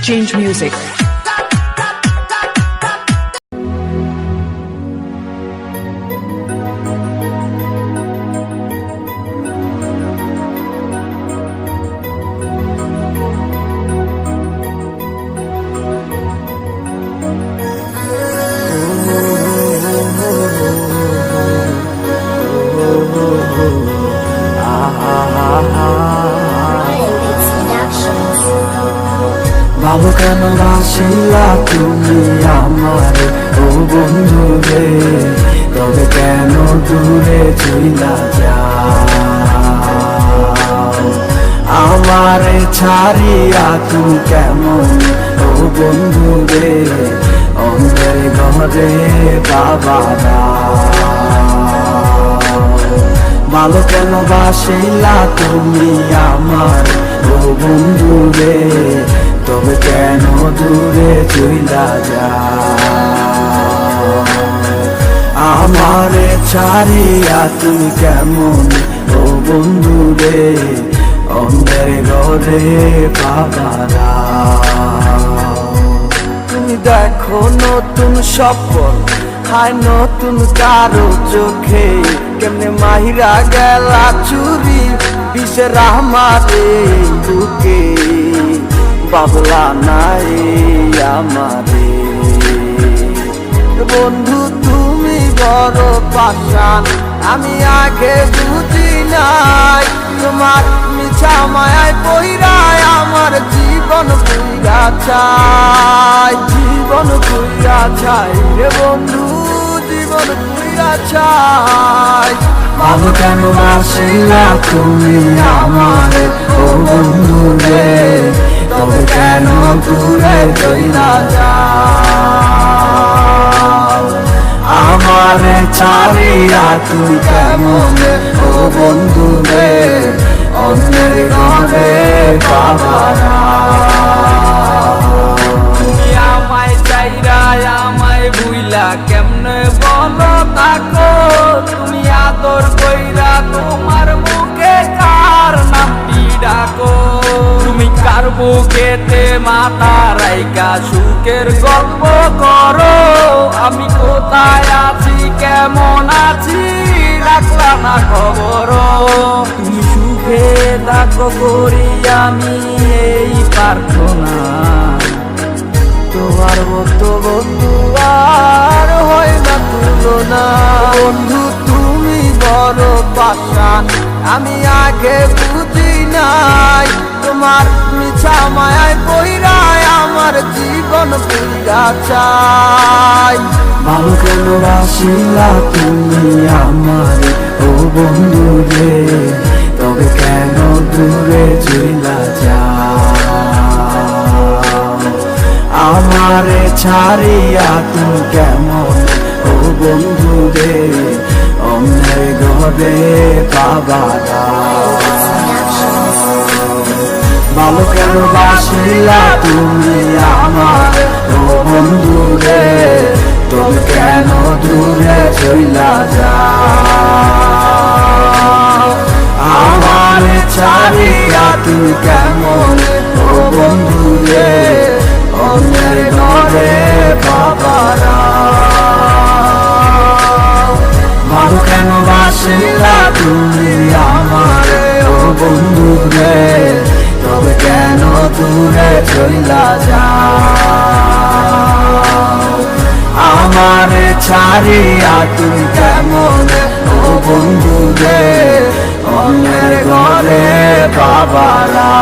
Change music. ভালো কেন বাসিলা তুমি আমার ও বন্ধু রে, তবে কেন দূরে চইলা যাও আমারে ছাড়িয়া, তুমি কেমন ও বন্ধু রে, অন্ধের ঘরে বাবারা। ভালো কেন বাসিলা তুমি আমার ও বন্ধু রে, তবে কেন দূরে চইলা যাও আমারে ছাড়িয়া, তুমি কেমন ও বন্ধু রে, অন্ধের ঘরে বাবারা। তুমি দেখো নতুন স্বপ্ন, হায় নতুন কারো চোখে, কেমনে মাহিরা গেলা চুরি বিষের আমারে বুকে, বাবলা নাই আমারে। বন্ধু তুমি বড় পাষাণ, আমি আগে বুঝি নাই, তোমার মিছা মায়ায় পইরায় আমার জীবন পুইরা চাই, জীবন পুইরা চাই রে বন্ধু, জীবন পুইরা চাই। ভালো কেন বাসিলা তুমি আমার ও বন্ধু রে, তবে কেন দূরে চইলা যাও আমারে ছাড়িয়া, তুই কেমন ও বন্ধু রে, অন্যের ঘরে বাবারা। তুমি আমায় চাইরা আমায় ভুইলা কেমনে বলো থাকো, তুমি আদর কইরা তোমার মুখে কার নামটি ডাকো, তুমি কার বুকেতে মাথা রাইকা সুখের গল্প করো, আমি কোথায় আছি কেমন আছি রাখলা না খবর, তুমি সুখে থাকো করি আমি এই প্রার্থনা, তোমার মতো বন্ধু আর হয় না তুলনা। বন্ধু তুমি বড় পাষাণ, আমি আগে বুঝি নাই, তোমার মিছা মায়ায় পইরায় আমার জীবন পুইরা চাই। ভালো কেন বাসিলা তুমি আমার ও বন্ধু রে, তবে কেন দূরে চইলা যাও আমারে ছাড়িয়া, তুমি কেমন ও বন্ধু রে, অন্যের ঘরে বাবারা। ভালো কেন বাসিলা তুমি আমার ও বন্ধু রে, তবে কেন দূরে চইলা যাও আমারে ছাড়িয়া, তুমি কেমন ও বন্ধু রে, অন্যের ঘরে বাবারা। ভালো কেন বাসিলা তুমি আমার ও বন্ধু রে, তবে কেন দূরে চইলা যাও আমারে ছাড়িয়া, তুমি কেমন ও বন্ধু রে, অন্যের ঘরে বাবারা।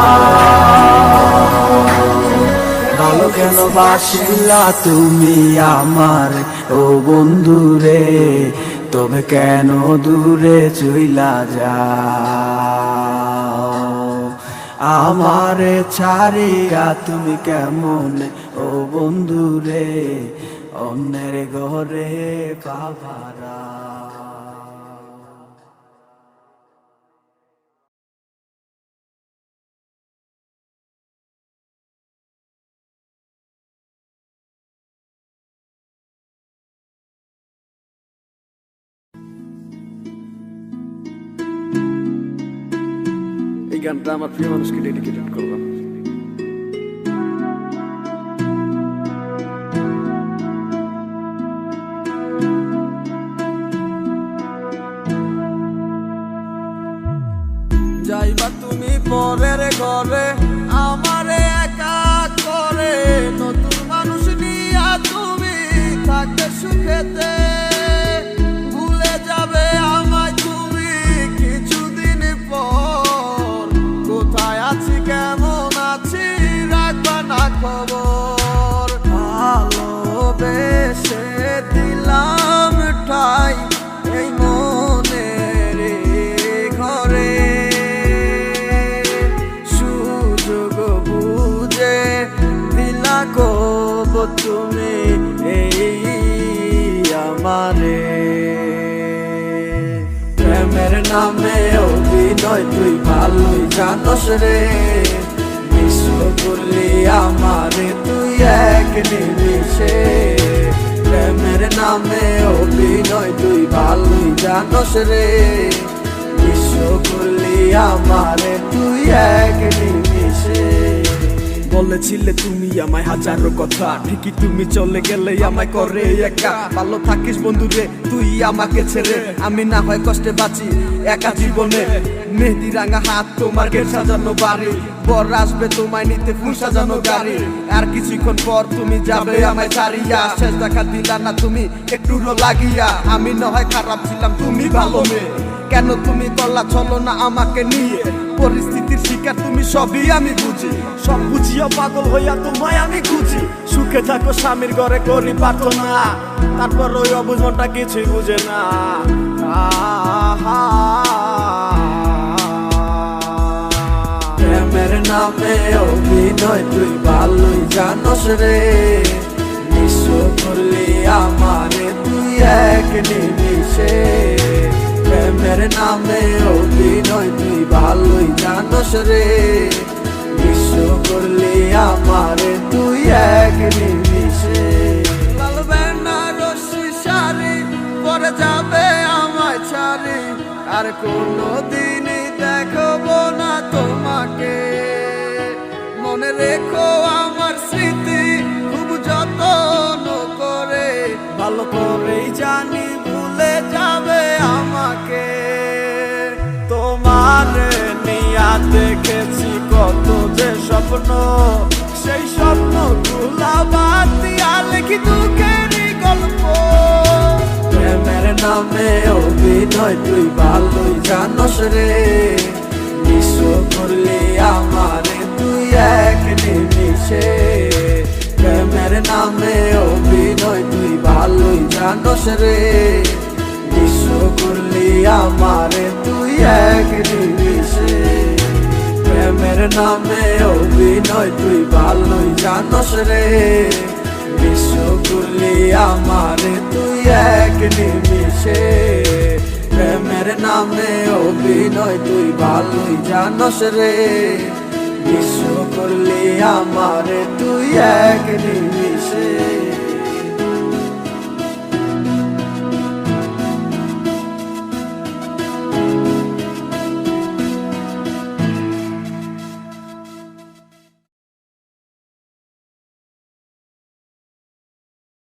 ভালো কেন বাসিলা তুমি আমার ও বন্ধু রে, তবে কেন দূরে চইলা যাও আমারে ছাড়িয়া, তুমি কেমন ও বন্ধু রে, অন্যের ঘরে বাবারা। এই গানটা আমার প্রিয় মানুষকে ডেডিকেটেড করলাম। যাইবা তুমি পরের ঘরে আমারে একা করে, নতুন মানুষ নিয়া তুমি থাকতে সুখেতে, ভুলে যাবে আমায় তুমি কিছুদিন পর, কোথায় আছি কেমন আছি রাখবা না খবর, ভালোবেসে দিলাম ঠাই এই মনের ঘরে, সুযোগ বুঝে দিলা কব তুমি এই আমারে, প্রেমের নামে অভিনয় তুই ভালোই জানস রে, বিশ্ব করলি আমারে তুই এক নিমিষে, প্রেমের নামে অভিনয় তুই ভালোই জানস রে, বিশ্ব করলি আমারে তুই এক নিমিষে। বলেছিলে তুমি আমায় হাজারো কথা, ঠিকই তুমি চলে গেলে আমায় করে একা, ভালো থাকিস বন্ধু রে তুই আমাকে ছেড়ে, আমি না হয় কষ্টে বাঁচি একা জীবনে, মেহেদি রাঙা হাত তোমার গেট সাজানো বাড়ি, বর আসবে তোমায় নিতে ফুল সাজানো গাড়ি, আর কিছুক্ষণ পর তুমি যাবে আমায় ছাড়িয়া, শেষ দেখা দিলা না তুমি একটু লাগিয়া, আমি না হয় খারাপ ছিলাম তুমি ভালো মেয়ে, কেন তুমি করলা চলো না আমাকে নিয়ে, পরিস্থিতির শিকার তুমি সবই আমি বুঝি, সব বুঝিয়া পাগল হইয়া তোমায় আমি খুঁজি, সুখে থাকো স্বামীর ঘরে করি প্রার্থনা, তারপর ওই অবুঝনটা কিছুই বুঝে না, প্রেমের নামে অভিনয় তুই ভালোই জানস রে, বিশ্ব করলি আমারে তুই এক নিমিষে, প্রেমের নামে অভিনয় তুই ভালোই জানস রে, বিশ্ব করলি আমারে তুই এক নিমিষে, লাল বেনারসি শাড়ি পরে যাবে আমায় ছাড়ি, আর কোনোদিনই দেখবো না তোমাকে, মনে রেখো আমার স্মৃতি খুব যত্ন করে, ভালো করেই জানি ভুলে যাবে আমাকে, তোমার নিয়া দেখেছি কত যে স্বপ্ন, সেই স্বপ্ন গুলা বাদ দিয়া লিখি দুঃখেরই গল্প, প্রেমের নামে অভিনয় তুই ভালোই জানস রে, বিশ্ব করলি আমারে তুই এক নিমিষে, প্রেমের নামে অভিনয় তুই ভালোই জানস রে, বিশ্ব করলি আমারে তুই এক নিমিষে, প্রেমের নামে অভিনয় তুই ভালোই জানস রে, বিশ্ব করলি আমারে তুই এক নিমিষে, প্রেমের নামে অভিনয় তুই ভালোই জানস রে, বিশ্ব করলি আমারে তুই এক নিমিষে।